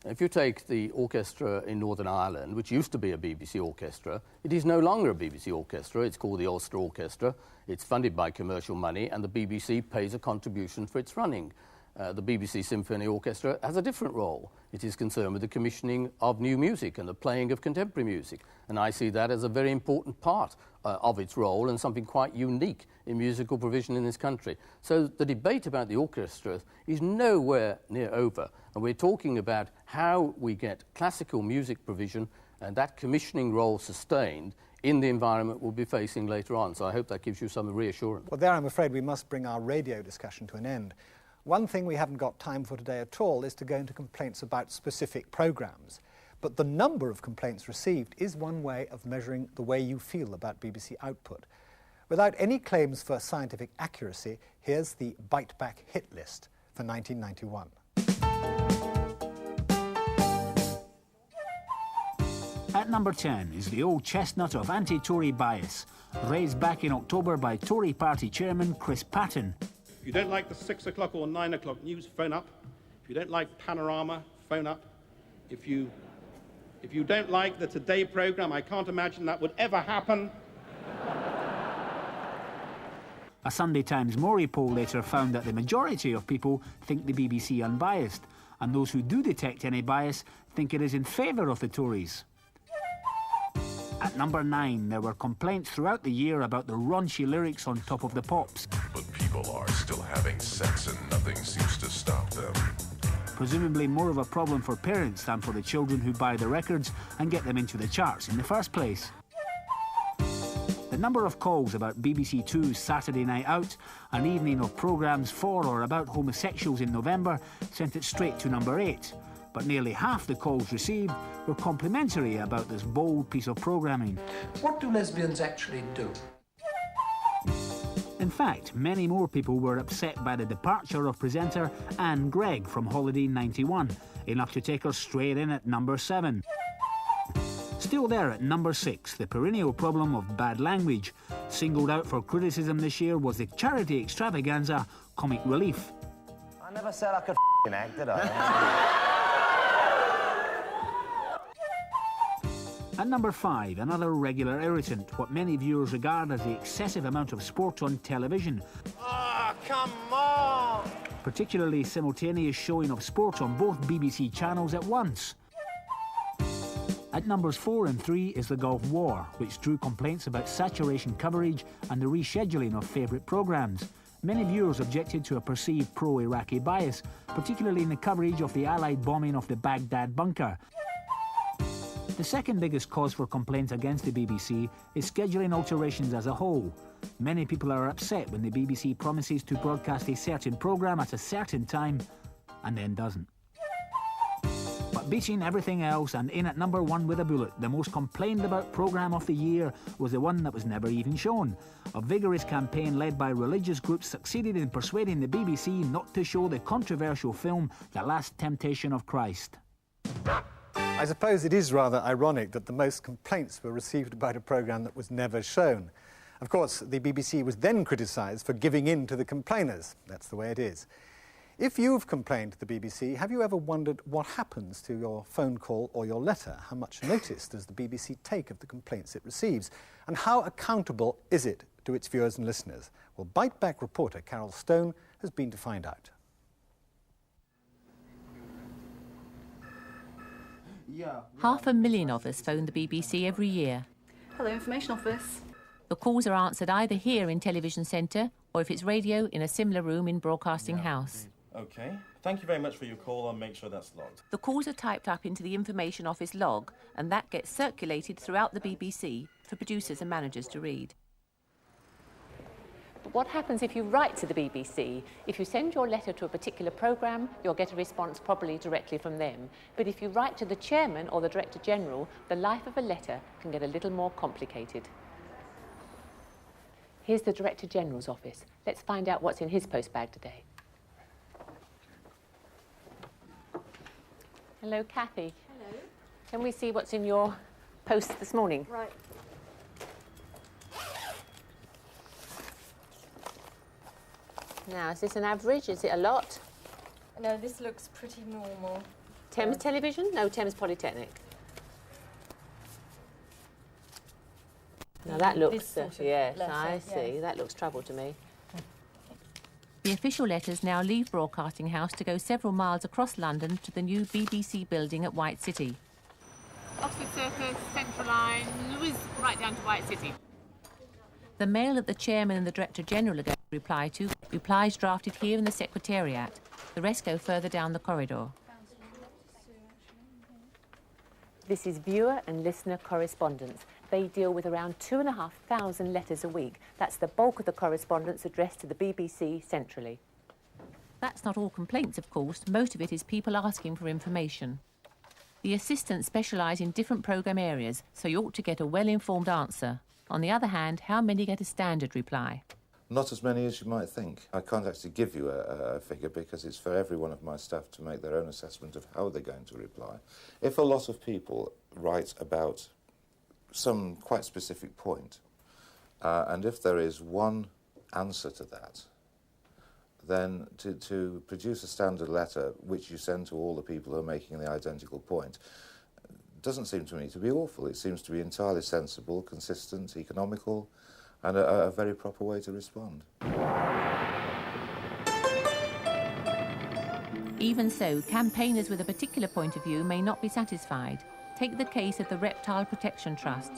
If you take the orchestra in Northern Ireland, which used to be a BBC orchestra, it is no longer a BBC orchestra. It's called the Ulster Orchestra. It's funded by commercial money, and the BBC pays a contribution for its running. The BBC Symphony Orchestra has a different role. It is concerned with the commissioning of new music and the playing of contemporary music, and I see that as a very important part of its role and something quite unique in musical provision in this country. So the debate about the orchestra is nowhere near over, and we're talking about how we get classical music provision and that commissioning role sustained in the environment we'll be facing later on. So I hope that gives you some reassurance. Well, there I'm afraid we must bring our radio discussion to an end. One thing we haven't got time for today at all is to go into complaints about specific programmes. But the number of complaints received is one way of measuring the way you feel about BBC output. Without any claims for scientific accuracy, here's the Biteback hit list for 1991. At number 10 is the old chestnut of anti-Tory bias, raised back in October by Tory party chairman Chris Patten. If you don't like the 6 o'clock or 9 o'clock news, phone up. If you don't like Panorama, phone up. If you don't like the Today programme, I can't imagine that would ever happen. A Sunday Times Maury poll later found that the majority of people think the BBC unbiased, and those who do detect any bias think it is in favour of the Tories. At number 9, there were complaints throughout the year about the raunchy lyrics on Top of the Pops. But people are still having sex and nothing seems to stop them. Presumably more of a problem for parents than for the children who buy the records and get them into the charts in the first place. The number of calls about BBC Two's Saturday Night Out, an evening of programmes for or about homosexuals in November, sent it straight to number 8. But nearly half the calls received were complimentary about this bold piece of programming. What do lesbians actually do? In fact, many more people were upset by the departure of presenter Anne Gregg from Holiday 91, enough to take her straight in at number 7. Still there at number 6, the perennial problem of bad language. Singled out for criticism this year was the charity extravaganza Comic Relief. I never said I could act, did I? At number 5, another regular irritant, what many viewers regard as the excessive amount of sport on television. Oh, come on! Particularly simultaneous showing of sport on both BBC channels at once. At numbers 4 and 3 is the Gulf War, which drew complaints about saturation coverage and the rescheduling of favourite programmes. Many viewers objected to a perceived pro-Iraqi bias, particularly in the coverage of the Allied bombing of the Baghdad bunker. The second biggest cause for complaints against the BBC is scheduling alterations as a whole. Many people are upset when the BBC promises to broadcast a certain programme at a certain time and then doesn't. But beating everything else and in at number 1 with a bullet, the most complained about programme of the year was the one that was never even shown. A vigorous campaign led by religious groups succeeded in persuading the BBC not to show the controversial film The Last Temptation of Christ. I suppose it is rather ironic that the most complaints were received about a programme that was never shown. Of course, the BBC was then criticised for giving in to the complainers. That's the way it is. If you've complained to the BBC, have you ever wondered what happens to your phone call or your letter? How much notice does the BBC take of the complaints it receives? And how accountable is it to its viewers and listeners? Well, Biteback reporter Carol Stone has been to find out. 500,000 of us phone the BBC every year. Hello, Information Office. The calls are answered either here in Television Centre or, if it's radio, in a similar room in Broadcasting House. OK. Thank you very much for your call. I'll make sure that's logged. The calls are typed up into the Information Office log, and that gets circulated throughout the BBC for producers and managers to read. But what happens if you write to the BBC? If you send your letter to a particular programme, you'll get a response probably directly from them. But if you write to the chairman or the Director General, the life of a letter can get a little more complicated. Here's the Director General's office. Let's find out what's in his postbag today. Hello, Kathy. Hello. Can we see what's in your post this morning? Right. Now, is this an average? Is it a lot? No, this looks pretty normal. Thames Television? No, Thames Polytechnic. Now that looks, yes, I see. That looks trouble to me. The official letters now leave Broadcasting House to go several miles across London to the new BBC building at White City. Oxford Circus, Central Line, Lewis, right down to White City. The mail that the chairman and the Director General are going to reply to, replies drafted here in the Secretariat. The rest go further down the corridor. This is viewer and listener correspondence. They deal with around 2,500 letters a week. That's the bulk of the correspondence addressed to the BBC centrally. That's not all complaints, of course. Most of it is people asking for information. The assistants specialise in different programme areas, so you ought to get a well-informed answer. On the other hand, how many get a standard reply? Not as many as you might think. I can't actually give you a figure because it's for every one of my staff to make their own assessment of how they're going to reply. If a lot of people write about some quite specific point, and if there is one answer to that, then to produce a standard letter which you send to all the people who are making the identical point doesn't seem to me to be awful. It seems to be entirely sensible, consistent, economical, and a very proper way to respond. Even so, campaigners with a particular point of view may not be satisfied. Take the case of the Reptile Protection Trust.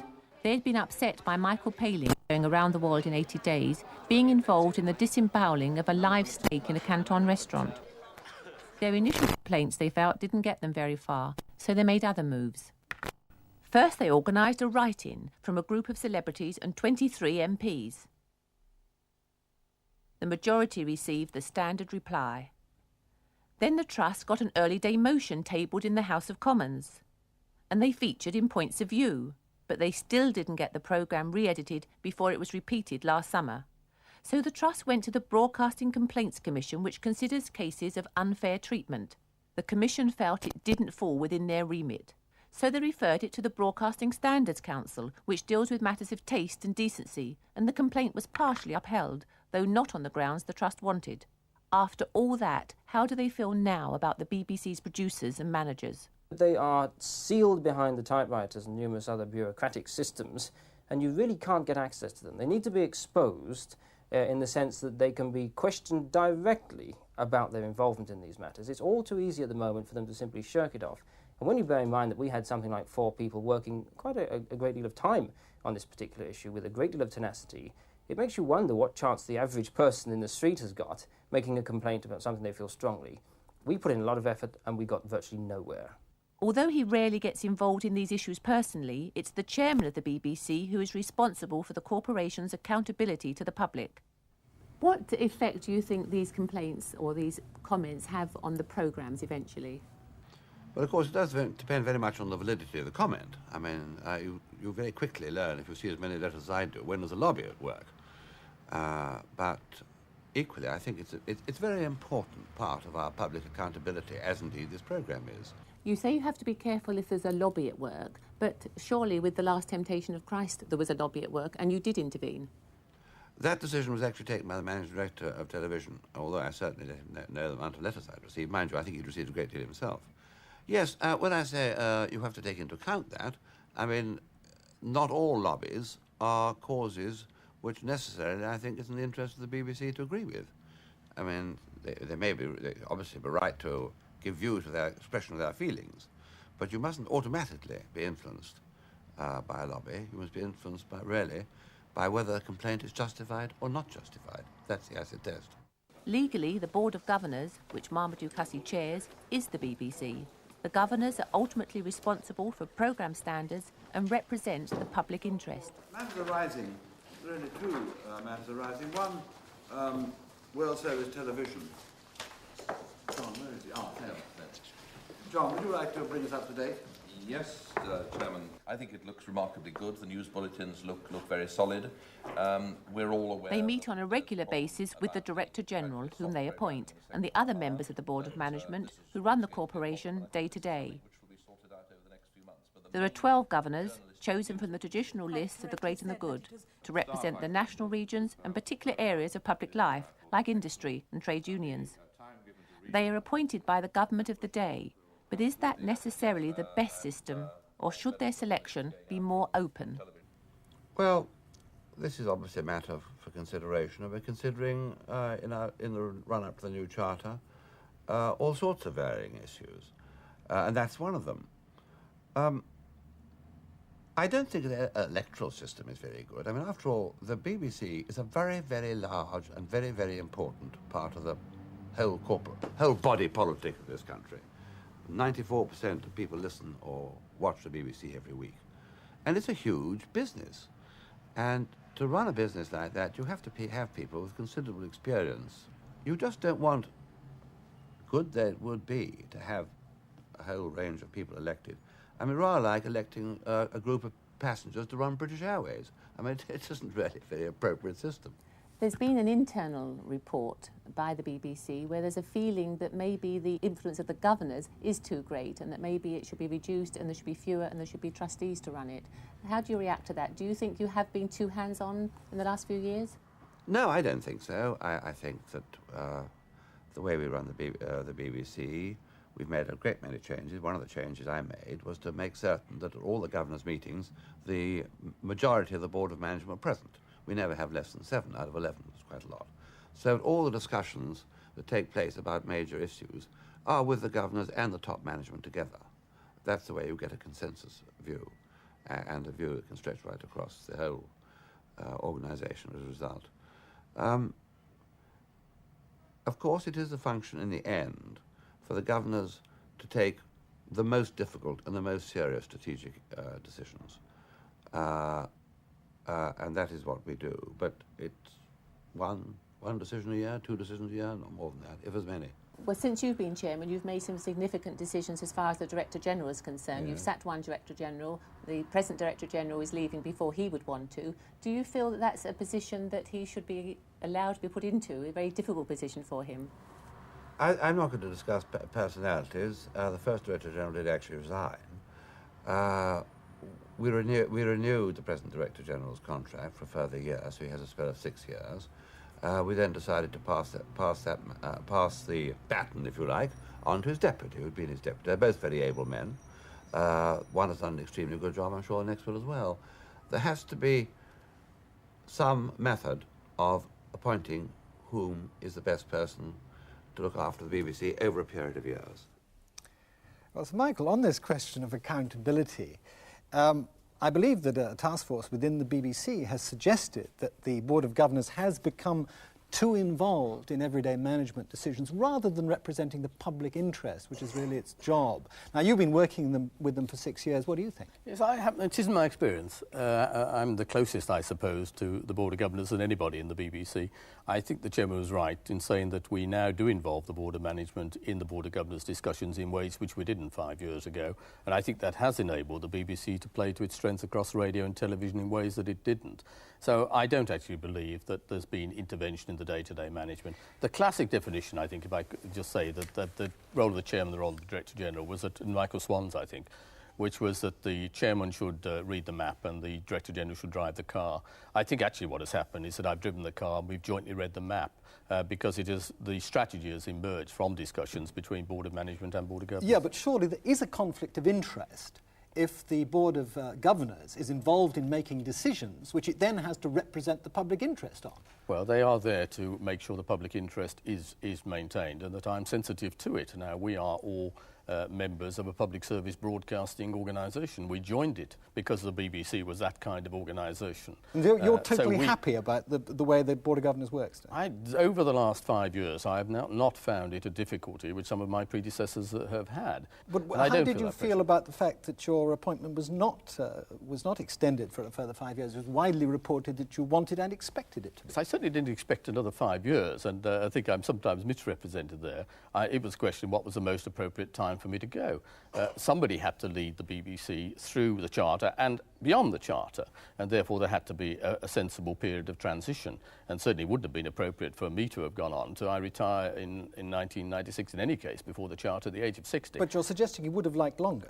They'd been upset by Michael Palin going around the world in 80 days, being involved in the disemboweling of a live snake in a Canton restaurant. Their initial complaints, they felt, didn't get them very far, so they made other moves. First, they organised a write-in from a group of celebrities and 23 MPs. The majority received the standard reply. Then the Trust got an early day motion tabled in the House of Commons, and they featured in Points of View, but they still didn't get the programme re-edited before it was repeated last summer. So the Trust went to the Broadcasting Complaints Commission, which considers cases of unfair treatment. The Commission felt it didn't fall within their remit. So they referred it to the Broadcasting Standards Council, which deals with matters of taste and decency, and the complaint was partially upheld, though not on the grounds the Trust wanted. After all that, how do they feel now about the BBC's producers and managers? They are sealed behind the typewriters and numerous other bureaucratic systems, and you really can't get access to them. They need to be exposed in the sense that they can be questioned directly about their involvement in these matters. It's all too easy at the moment for them to simply shirk it off. And when you bear in mind that we had something like 4 people working quite a great deal of time on this particular issue with a great deal of tenacity, it makes you wonder what chance the average person in the street has got making a complaint about something they feel strongly. We put in a lot of effort and we got virtually nowhere. Although he rarely gets involved in these issues personally, it's the chairman of the BBC who is responsible for the corporation's accountability to the public. What effect do you think these complaints or these comments have on the programmes eventually? Well, of course, it does depend very much on the validity of the comment. I mean, you very quickly learn, if you see as many letters as I do, when there's a lobby at work. But equally, I think it's a very important part of our public accountability, as indeed this programme is. You say you have to be careful if there's a lobby at work, but surely with The Last Temptation of Christ there was a lobby at work and you did intervene. That decision was actually taken by the managing director of television, although I certainly let him know the amount of letters I'd received. Mind you, I think he'd received a great deal himself. Yes, when I say you have to take into account that, I mean, not all lobbies are causes which necessarily, I think, is in the interest of the BBC to agree with. I mean, they obviously be right to give view to their expression of their feelings, but you mustn't automatically be influenced by a lobby. You must be influenced by whether a complaint is justified or not justified. That's the acid test. Legally, the Board of Governors, which Marmaduke Hussey chairs, is the BBC. The governors are ultimately responsible for programme standards and represent the public interest. Matters arising, there are only 2 matters arising. One, World Service Television. John, where is he? Oh, there. John, would you like to bring us up to date? Yes, Chairman. I think it looks remarkably good. The news bulletins look very solid. We're all aware... They meet on a regular basis with the Director General, whom they appoint, and the other members of the Board of Management, who run the corporation day to day. There are 12 governors, chosen from the traditional lists of the great and the good, to represent the national regions and particular areas of public life, like industry and trade unions. They are appointed by the government of the day, but is that necessarily the best system, or should their selection be more open? Well, this is obviously a matter for consideration, and we're considering, in the run-up to the new charter, all sorts of varying issues, and that's one of them. I don't think the electoral system is very good. I mean, after all, the BBC is a very, very large and very, very important part of the whole body politic of this country. 94% of people listen or watch the BBC every week. And it's a huge business. And to run a business like that, you have to have people with considerable experience. You just don't want, good that it would be, to have a whole range of people elected. I mean, rather like electing a group of passengers to run British Airways. I mean, it isn't really a very appropriate system. There's been an internal report by the BBC where there's a feeling that maybe the influence of the governors is too great and that maybe it should be reduced and there should be fewer and there should be trustees to run it. How do you react to that? Do you think you have been too hands-on in the last few years? No, I don't think so. I think that the way we run the BBC, we've made a great many changes. One of the changes I made was to make certain that at all the governors' meetings, the majority of the Board of Management were present. We never have less than 7 out of 11, which is quite a lot. So all the discussions that take place about major issues are with the governors and the top management together. That's the way you get a consensus view, and a view that can stretch right across the whole organisation as a result. Of course, it is a function in the end for the governors to take the most difficult and the most serious strategic decisions. And that is what we do. But it's one decision a year, 2 decisions a year, not more than that, if as many. Well, since you've been chairman, you've made some significant decisions as far as the Director General is concerned. Yeah. You've sacked one Director General. The present Director General is leaving before he would want to. Do you feel that that's a position that he should be allowed to be put into, a very difficult position for him? I'm not going to discuss personalities. The first Director General did actually resign. We renewed the present Director General's contract for a further year, so he has a spell of 6 years. We then decided to pass the baton, if you like, on to his deputy, who'd been his deputy. They're both very able men. One has done an extremely good job, I'm sure the next will as well. There has to be some method of appointing whom is the best person to look after the BBC over a period of years. Well, so Michael, on this question of accountability, I believe that a task force within the BBC has suggested that the Board of Governors has become too involved in everyday management decisions rather than representing the public interest, which is really its job. Now, you've been working with them for 6 years. What do you think? Yes, it isn't my experience. I'm the closest, I suppose, to the Board of Governors than anybody in the BBC. I think the Chairman was right in saying that we now do involve the Board of Management in the Board of Governors discussions in ways which we didn't 5 years ago. And I think that has enabled the BBC to play to its strengths across radio and television in ways that it didn't. So I don't actually believe that there's been intervention in the day-to-day management. The classic definition, I think, if I could just say that the role of the Chairman, the role of the Director General, was at Michael Swan's, I think, which was that the Chairman should read the map and the Director General should drive the car. I think actually what has happened is that I've driven the car and we've jointly read the map because the strategy has emerged from discussions between Board of Management and Board of Governors. Yeah, but surely there is a conflict of interest if the Board of Governors is involved in making decisions which it then has to represent the public interest on. Well, they are there to make sure the public interest is maintained and that I'm sensitive to it. Now, we are all members of a public service broadcasting organisation. We joined it because the BBC was that kind of organisation. You're totally happy about the way the Board of Governors works? Over the last 5 years, I have not found it a difficulty which some of my predecessors have had. But how did you feel about the fact that your appointment was not extended for a further 5 years? It was widely reported that you wanted and expected it to be. I certainly didn't expect another 5 years, and I think I'm sometimes misrepresented there. It was a question of what was the most appropriate time for me to go. Somebody had to lead the BBC through the Charter and beyond the Charter, and therefore there had to be a sensible period of transition, and certainly wouldn't have been appropriate for me to have gone on until I retire in 1996 in any case, before the Charter at the age of 60. But you're suggesting you would have liked longer?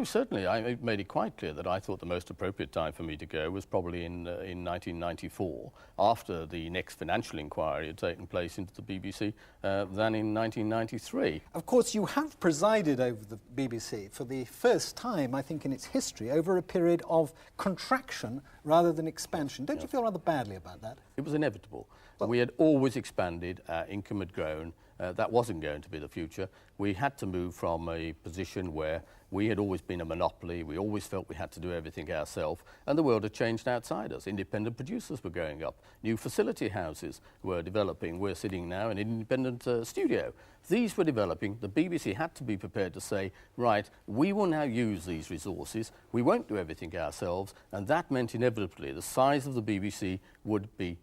Certainly. I made it quite clear that I thought the most appropriate time for me to go was probably in 1994, after the next financial inquiry had taken place into the BBC, than in 1993. Of course, you have presided over the BBC for the first time, I think, in its history, over a period of contraction rather than expansion. Don't you feel rather badly about that? It was inevitable. We had always expanded, our income had grown. That wasn't going to be the future. We had to move from a position where we had always been a monopoly, we always felt we had to do everything ourselves, and the world had changed outside us. Independent producers were going up, new facility houses were developing. We're sitting now in an independent studio. These were developing. The BBC had to be prepared to say, right, we will now use these resources, we won't do everything ourselves, and that meant inevitably the size of the BBC would be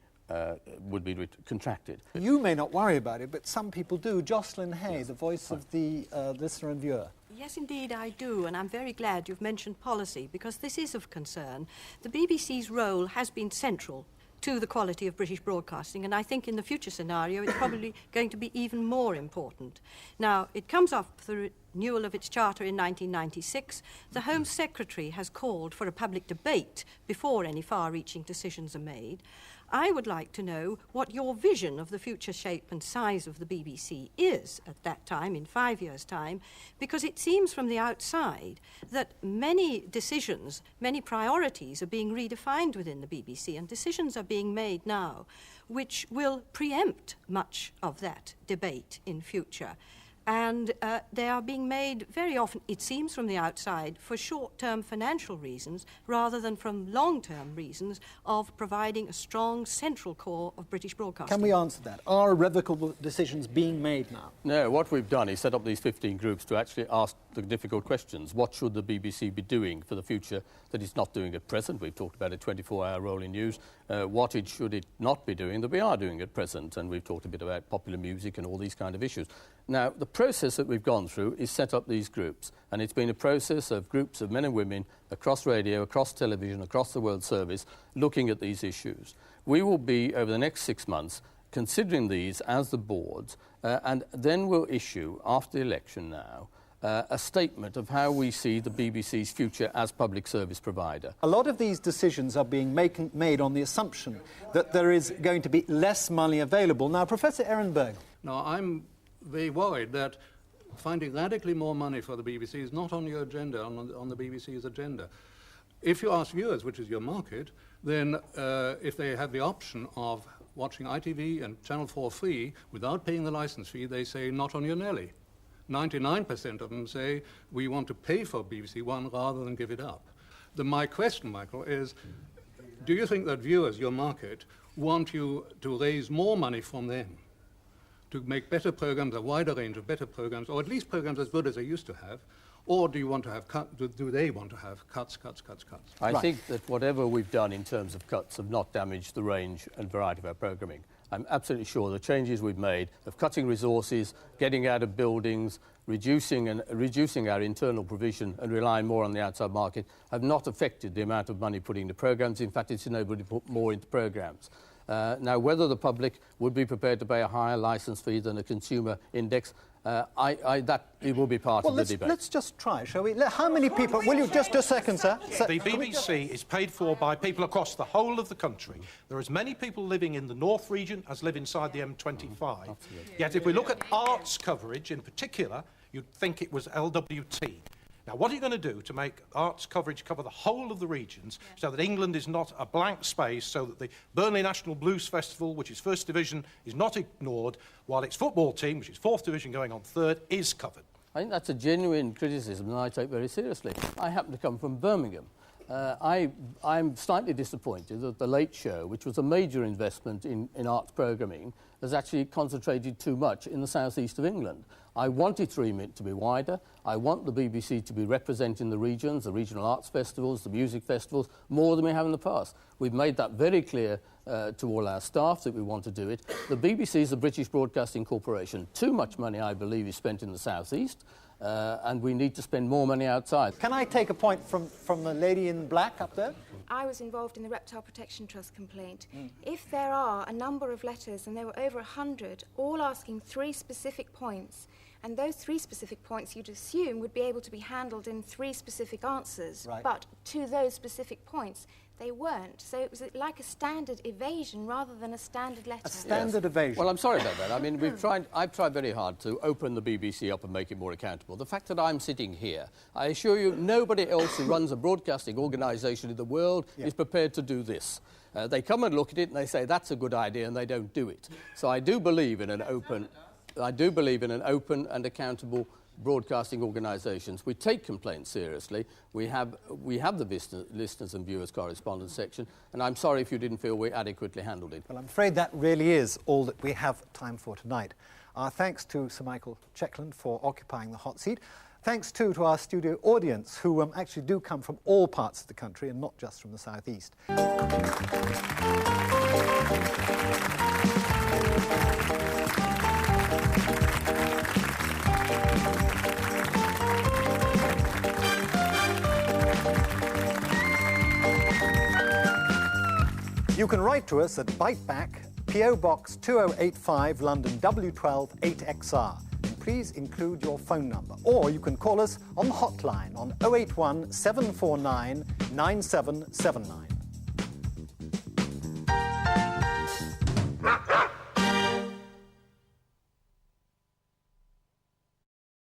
contracted. You may not worry about it, but some people do. Jocelyn Hay, the voice of the listener and viewer. Yes, indeed, I do, and I'm very glad you've mentioned policy, because this is of concern. The BBC's role has been central to the quality of British broadcasting, and I think in the future scenario it's probably going to be even more important. Now, it comes off the renewal of its charter in 1996. The Home Secretary has called for a public debate before any far-reaching decisions are made. I would like to know what your vision of the future shape and size of the BBC is at that time, in 5 years' time, because it seems from the outside that many decisions, many priorities are being redefined within the BBC, and decisions are being made now which will preempt much of that debate in future. And they are being made very often, it seems from the outside, for short-term financial reasons rather than from long-term reasons of providing a strong central core of British broadcasting. Can we answer that? Are irrevocable decisions being made now? No, what we've done is set up these 15 groups to actually ask the difficult questions. What should the BBC be doing for the future that it's not doing at present? We've talked about a 24-hour rolling news. What should it not be doing that we are doing at present? And we've talked a bit about popular music and all these kind of issues. Now, the process that we've gone through is set up these groups, and it's been a process of groups of men and women across radio, across television, across the World Service, looking at these issues. We will be, over the next 6 months, considering these as the boards, and then we'll issue, after the election now, a statement of how we see the BBC's future as public service provider. A lot of these decisions are being made on the assumption that there is going to be less money available. Now, Professor Ehrenberg. Now, I'm very worried that finding radically more money for the BBC is not on your agenda, on the BBC's agenda. If you ask viewers, which is your market, then if they have the option of watching ITV and Channel 4 free without paying the licence fee, they say not on your Nelly. 99% of them say we want to pay for BBC One rather than give it up. My question, Michael, is do you think that viewers, your market, want you to raise more money from them to make better programs, a wider range of better programs, or at least programs as good as they used to have, or do you want to have do they want to have cuts? I think that whatever we've done in terms of cuts have not damaged the range and variety of our programming. I'm absolutely sure the changes we've made of cutting resources, getting out of buildings, reducing our internal provision and relying more on the outside market have not affected the amount of money put into programmes. In fact, it's enabled to put more into programmes. Now, whether the public would be prepared to pay a higher licence fee than a consumer index, it will be part of the debate. Let's just try, shall we? How many people... Will you just a second, sir? The BBC is paid for by people across the whole of the country. There are as many people living in the North region as live inside the M25. Yet if we look at arts coverage in particular, you'd think it was LWT. Now, what are you going to do to make arts coverage cover the whole of the regions so that England is not a blank space, so that the Burnley National Blues Festival, which is First Division, is not ignored, while its football team, which is Fourth Division going on Third, is covered? I think that's a genuine criticism that I take very seriously. I happen to come from Birmingham. I'm slightly disappointed that the Late Show, which was a major investment in arts programming, has actually concentrated too much in the southeast of England. I want its remit to be wider. I want the BBC to be representing the regions, the regional arts festivals, the music festivals, more than we have in the past. We've made that very clear to all our staff that we want to do it. The BBC is the British Broadcasting Corporation. Too much money, I believe, is spent in the southeast. And we need to spend more money outside. Can I take a point from the lady in black up there? I was involved in the Reptile Protection Trust complaint. If there are a number of letters, and there were over 100, all asking 3 specific points, and those 3 specific points you'd assume would be able to be handled in 3 specific answers, but to those specific points, they weren't. So it was like a standard evasion rather than a standard letter. A standard evasion. Well, I'm sorry about that. I mean, I've tried very hard to open the BBC up and make it more accountable. The fact that I'm sitting here, I assure you, nobody else who runs a broadcasting organisation in the world is prepared to do this. They come and look at it and they say, that's a good idea, and they don't do it. So I do believe in an open and accountable broadcasting organisations. We take complaints seriously. We have the listeners and viewers correspondence section, and I'm sorry if you didn't feel we adequately handled it. Well, I'm afraid that really is all that we have time for tonight. Our thanks to Sir Michael Checkland for occupying the hot seat. Thanks too to our studio audience, who actually do come from all parts of the country and not just from the southeast. You can write to us at Biteback, PO Box 2085, London W12 8XR. And please include your phone number. Or you can call us on the hotline on 081 749 9779.